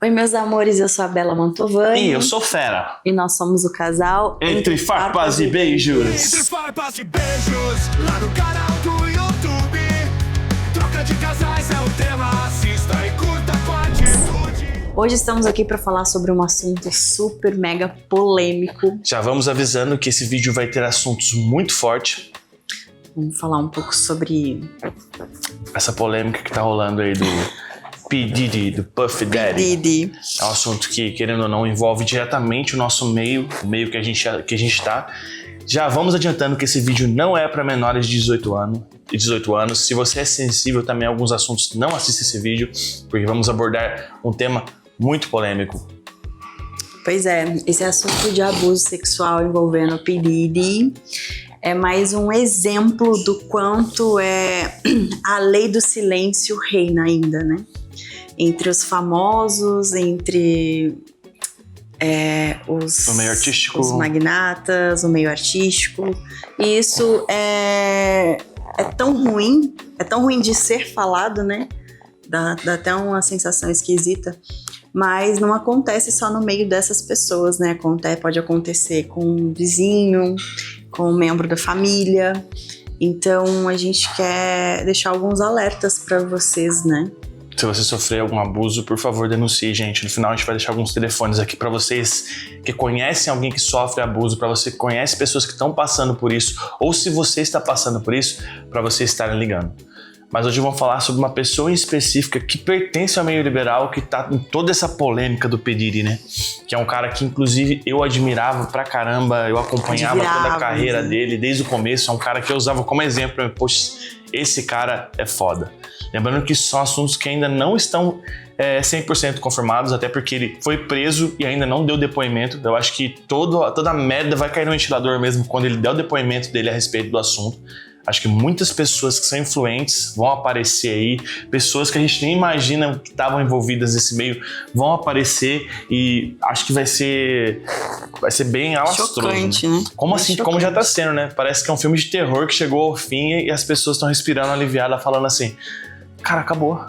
Oi, meus amores, eu sou a Bela Mantovani. E eu sou Fera. E nós somos o casal Entre Farpas e Beijos. Entre Farpas e Beijos, lá no canal do YouTube. Troca de casais é o tema, assista e curta com atitude. Hoje estamos aqui para falar sobre um assunto super mega polêmico. Já vamos avisando que esse vídeo vai ter assuntos muito fortes. Vamos falar um pouco sobre essa polêmica que tá rolando aí do P. Diddy, do Puff Daddy. Diddy. É um assunto que, querendo ou não, envolve diretamente o nosso meio, o meio que a gente tá. Já vamos adiantando que esse vídeo não é para menores de 18 anos. Se você é sensível também a alguns assuntos, não assista esse vídeo, porque vamos abordar um tema muito polêmico. Pois é, esse assunto de abuso sexual envolvendo o P. Diddy é mais um exemplo do quanto a lei do silêncio reina ainda, né? Entre os famosos, entre o meio artístico, os magnatas, o meio artístico. E isso é tão ruim de ser falado, né? Dá até uma sensação esquisita. Mas não acontece só no meio dessas pessoas, né? Pode acontecer com um vizinho, com um membro da família. Então a gente quer deixar alguns alertas para vocês, né? Se você sofrer algum abuso, por favor, denuncie, gente. No final a gente vai deixar alguns telefones aqui para vocês que conhecem alguém que sofre abuso, para você que conhece pessoas que estão passando por isso, ou se você está passando por isso, para vocês estarem ligando. Mas hoje vamos falar sobre uma pessoa em específica que pertence ao meio liberal, que tá em toda essa polêmica do P. Diddy, né? Que é um cara que, inclusive, eu admirava pra caramba, eu acompanhava toda a carreira dele desde o começo. É um cara que eu usava como exemplo. Poxa, esse cara é foda. Lembrando que são assuntos que ainda não estão 100% confirmados, até porque ele foi preso e ainda não deu depoimento. Eu acho que toda a merda vai cair no ventilador mesmo quando ele der o depoimento dele a respeito do assunto. Acho que muitas pessoas que são influentes vão aparecer aí, pessoas que a gente nem imagina que estavam envolvidas nesse meio vão aparecer e acho que vai ser bem alastroso. Chocante, né? Como assim? Chocante. Como já tá sendo, né? Parece que é um filme de terror que chegou ao fim e as pessoas estão respirando aliviada, falando assim, cara, acabou.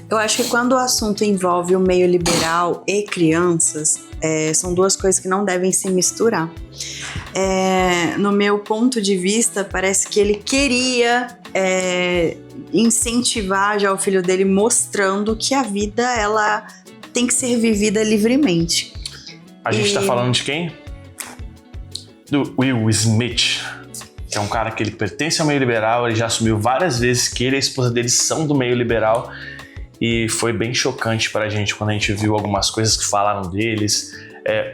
Eu acho que quando o assunto envolve o meio liberal e crianças, são duas coisas que não devem se misturar. No meu ponto de vista, parece que ele queria incentivar já o filho dele, mostrando que a vida ela tem que ser vivida livremente. A gente tá falando de quem? Do Will Smith, que é um cara que ele pertence ao meio liberal, ele já assumiu várias vezes que ele e a esposa dele são do meio liberal. E foi bem chocante pra gente quando a gente viu algumas coisas que falaram deles.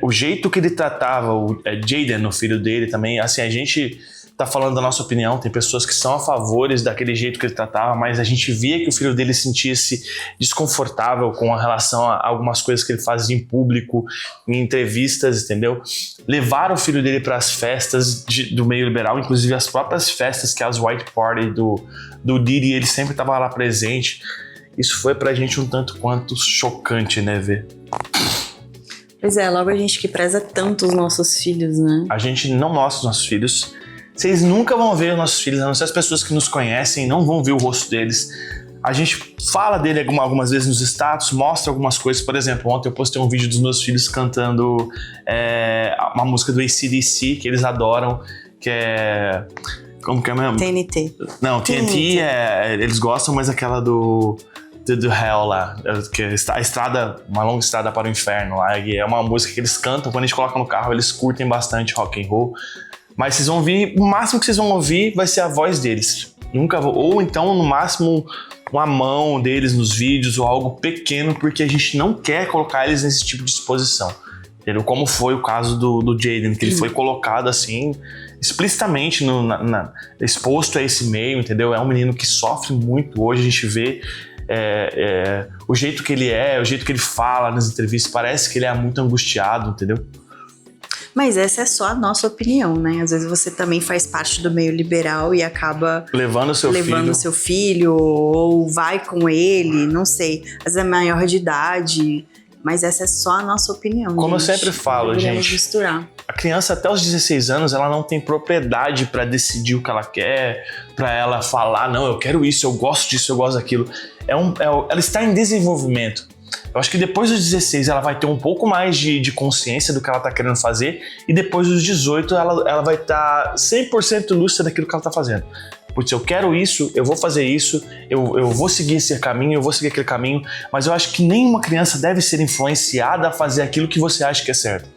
O jeito que ele tratava o Jaden, o filho dele também. Assim, a gente tá falando da nossa opinião, tem pessoas que são a favores daquele jeito que ele tratava, mas a gente via que o filho dele sentia-se desconfortável com relação a algumas coisas que ele fazia em público, em entrevistas, entendeu? Levaram o filho dele para as festas do meio liberal, inclusive as próprias festas, que é as White Party do Diddy, ele sempre tava lá presente. Isso foi pra gente um tanto quanto chocante, né, ver? Pois é, logo a gente que preza tanto os nossos filhos, né? A gente não mostra os nossos filhos. Vocês nunca vão ver os nossos filhos, a não ser as pessoas que nos conhecem, não vão ver o rosto deles. A gente fala dele algumas vezes nos status, mostra algumas coisas. Por exemplo, ontem eu postei um vídeo dos meus filhos cantando uma música do AC/DC, que eles adoram, que é... Como que é mesmo? TNT. Não, TNT eles gostam, mas aquela do Hell lá, que é a estrada, uma longa estrada para o inferno lá, e é uma música que eles cantam, quando a gente coloca no carro, eles curtem bastante rock and roll, mas vocês vão ouvir, o máximo que vocês vão ouvir vai ser a voz deles, ou então no máximo uma mão deles nos vídeos ou algo pequeno, porque a gente não quer colocar eles nesse tipo de exposição, entendeu? Como foi o caso do Jaden, que ele foi colocado assim explicitamente exposto a esse meio, entendeu? É um menino que sofre muito hoje, a gente vê o jeito que ele o jeito que ele fala nas entrevistas, parece que ele é muito angustiado, entendeu? Mas essa é só a nossa opinião, né? Às vezes você também faz parte do meio liberal e acaba levando o seu filho ou vai com ele, não sei. Às vezes é maior de idade, mas essa é só a nossa opinião. Como gente. Eu sempre falo, gente, misturar. A criança até os 16 anos, ela não tem propriedade para decidir o que ela quer, para ela falar, não, eu quero isso, eu gosto disso, eu gosto daquilo. Ela está em desenvolvimento. Eu acho que depois dos 16 ela vai ter um pouco mais de consciência do que ela tá querendo fazer, e depois dos 18 ela vai estar 100% lúcida daquilo que ela tá fazendo. Putz, eu quero isso, eu vou fazer isso, eu vou seguir esse caminho, eu vou seguir aquele caminho, mas eu acho que nenhuma criança deve ser influenciada a fazer aquilo que você acha que é certo.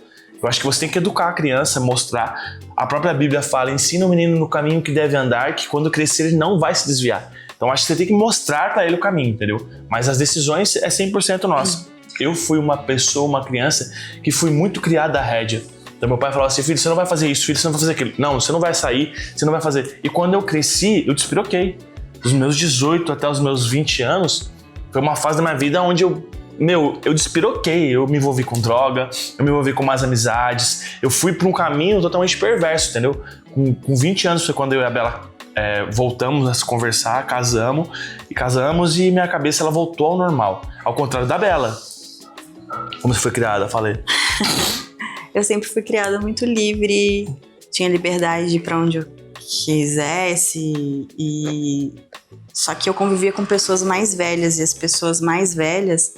Eu acho que você tem que educar a criança, mostrar. A própria Bíblia fala, ensina o menino no caminho que deve andar, que quando crescer ele não vai se desviar. Então acho que você tem que mostrar para ele o caminho, entendeu? Mas as decisões é 100% nossa. Eu fui uma pessoa, uma criança, que fui muito criada à rédea. Então meu pai falava assim, filho, você não vai fazer isso, filho, você não vai fazer aquilo. Não, você não vai sair, você não vai fazer. E quando eu cresci, eu despiroquei. Dos meus 18 até os meus 20 anos, foi uma fase da minha vida onde eu despiroquei. Eu me envolvi com droga, eu me envolvi com mais amizades. Eu fui para um caminho totalmente perverso, entendeu? Com 20 anos foi quando eu e a Bela voltamos a se conversar, casamos e minha cabeça ela voltou ao normal. Ao contrário da Bela. Como você foi criada? Falei. Eu sempre fui criada muito livre, tinha liberdade de ir pra onde eu quisesse, só que eu convivia com pessoas mais velhas, e as pessoas mais velhas,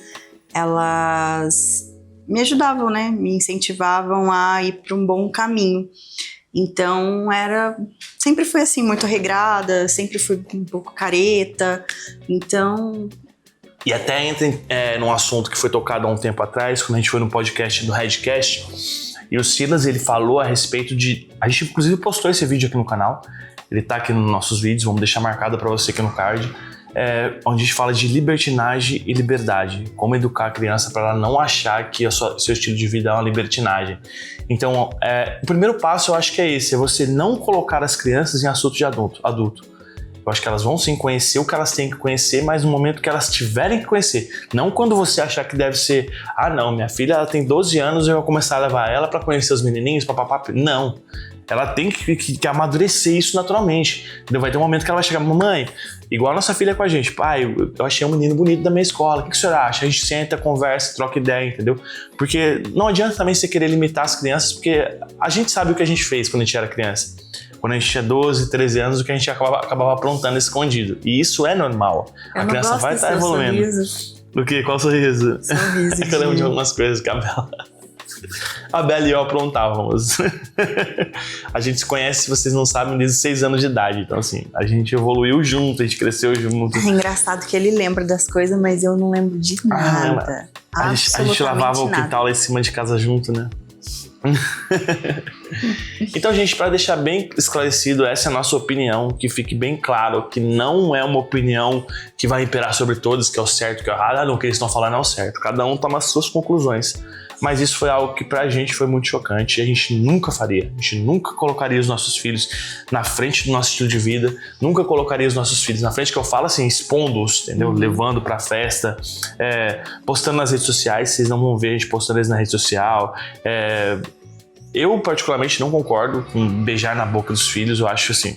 elas me ajudavam, né? Me incentivavam a ir para um bom caminho. Então sempre fui assim, muito regrada, sempre fui um pouco careta, então... E até entra num assunto que foi tocado há um tempo atrás, quando a gente foi no podcast do Redcast, e o Silas, ele falou a respeito de... A gente inclusive postou esse vídeo aqui no canal, ele tá aqui nos nossos vídeos, vamos deixar marcado para você aqui no card, onde a gente fala de libertinagem e liberdade, como educar a criança para ela não achar que seu estilo de vida é uma libertinagem. Então, o primeiro passo eu acho que é esse, é você não colocar as crianças em assunto de adulto. Eu acho que elas vão sim conhecer o que elas têm que conhecer, mas no momento que elas tiverem que conhecer. Não quando você achar que deve ser, não, minha filha ela tem 12 anos e eu vou começar a levar ela para conhecer os menininhos, papapá. Não. Ela tem que amadurecer isso naturalmente. Entendeu? Vai ter um momento que ela vai chegar, mamãe, igual a nossa filha com a gente, pai, eu achei um menino bonito da minha escola, o que a senhora acha? A gente senta, conversa, troca ideia, entendeu? Porque não adianta também você querer limitar as crianças, porque a gente sabe o que a gente fez quando a gente era criança. Quando a gente tinha 12, 13 anos, o que a gente acabava aprontando escondido. E isso é normal. A criança vai estar evoluindo. Sorriso. Do que? Qual sorriso? Sorriso. Eu lembro de algumas coisas que a Bela e eu aprontávamos. A gente se conhece, se vocês não sabem, desde 6 anos de idade. Então, assim, a gente evoluiu junto, a gente cresceu junto. É engraçado que ele lembra das coisas, mas eu não lembro de nada. A gente lavava o quintal lá em cima de casa junto, né? Então, gente, para deixar bem esclarecido, essa é a nossa opinião, que fique bem claro que não é uma opinião que vai imperar sobre todos, que é o certo, que é o errado, não, o que eles estão falando é o certo. Cada um toma as suas conclusões. Mas isso foi algo que pra gente foi muito chocante e a gente nunca faria. A gente nunca colocaria os nossos filhos na frente do nosso estilo de vida, nunca colocaria os nossos filhos na frente, que eu falo assim, expondo-os, entendeu? Levando pra festa, postando nas redes sociais, vocês não vão ver a gente postando eles na rede social. Eu particularmente não concordo com beijar na boca dos filhos, eu acho assim...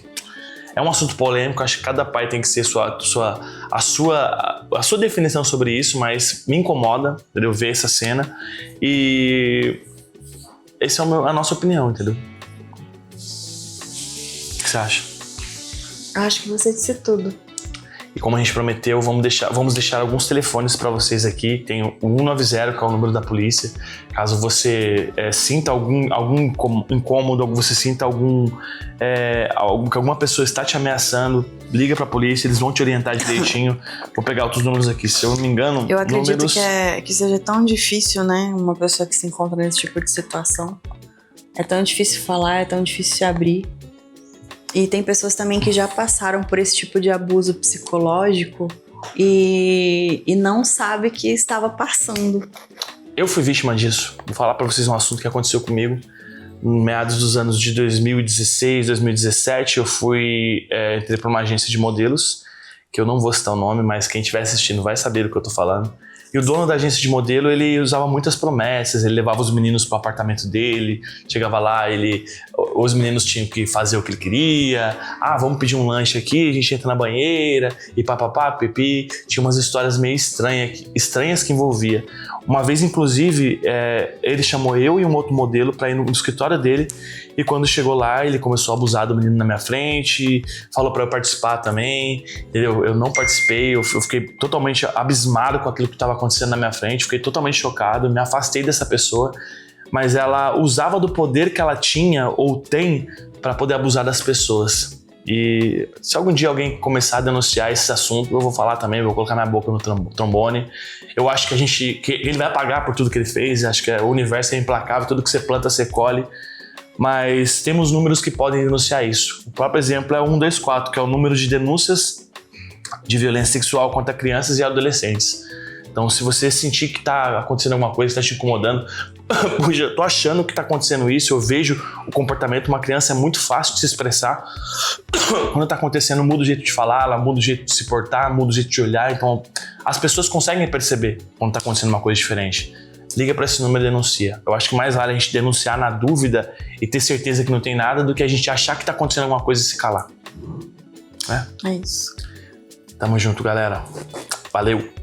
É um assunto polêmico, acho que cada pai tem que ser a sua definição sobre isso, mas me incomoda, entendeu? Ver essa cena. E essa é a nossa opinião, entendeu? O que você acha? Eu acho que você disse tudo. E como a gente prometeu, vamos deixar alguns telefones para vocês aqui. Tem o 190, que é o número da polícia. Caso você sinta algum incômodo, ou você sinta que alguma pessoa está te ameaçando, liga para a polícia, eles vão te orientar direitinho. Vou pegar outros números aqui, se eu não me engano. Eu acredito que seja tão difícil, né? Uma pessoa que se encontra nesse tipo de situação. É tão difícil falar, é tão difícil se abrir. E tem pessoas também que já passaram por esse tipo de abuso psicológico e não sabe que estava passando. Eu fui vítima disso. Vou falar pra vocês um assunto que aconteceu comigo. Em meados dos anos de 2016, 2017, eu entrei pra uma agência de modelos, que eu não vou citar o nome, mas quem estiver assistindo vai saber do que eu tô falando. E o dono da agência de modelo, ele usava muitas promessas, ele levava os meninos pro apartamento dele, chegava lá, ele os meninos tinham que fazer o que ele queria. Ah, vamos pedir um lanche aqui, a gente entra na banheira e papapá, pipi. Tinha umas histórias meio estranhas que envolvia. Uma vez, inclusive, ele chamou eu e um outro modelo para ir no escritório dele, e quando chegou lá, ele começou a abusar do menino na minha frente, falou para eu participar também, entendeu? Eu não participei, eu fiquei totalmente abismado com aquilo que estava acontecendo na minha frente, fiquei totalmente chocado, me afastei dessa pessoa, mas ela usava do poder que ela tinha ou tem para poder abusar das pessoas. E se algum dia alguém começar a denunciar esse assunto, eu vou falar também, vou colocar minha boca no trombone. Eu acho que ele vai pagar por tudo que ele fez, acho que o universo é implacável, tudo que você planta, você colhe. Mas temos números que podem denunciar isso. O próprio exemplo é o 124, que é o número de denúncias de violência sexual contra crianças e adolescentes. Então, se você sentir que está acontecendo alguma coisa, está te incomodando, puxa, eu tô achando que está acontecendo isso, eu vejo o comportamento, uma criança é muito fácil de se expressar. Quando está acontecendo, muda o jeito de falar, ela muda o jeito de se portar, muda o jeito de olhar. Então, as pessoas conseguem perceber quando está acontecendo uma coisa diferente. Liga para esse número e denuncia. Eu acho que mais vale a gente denunciar na dúvida e ter certeza que não tem nada do que a gente achar que está acontecendo alguma coisa e se calar. É isso. Tamo junto, galera. Valeu!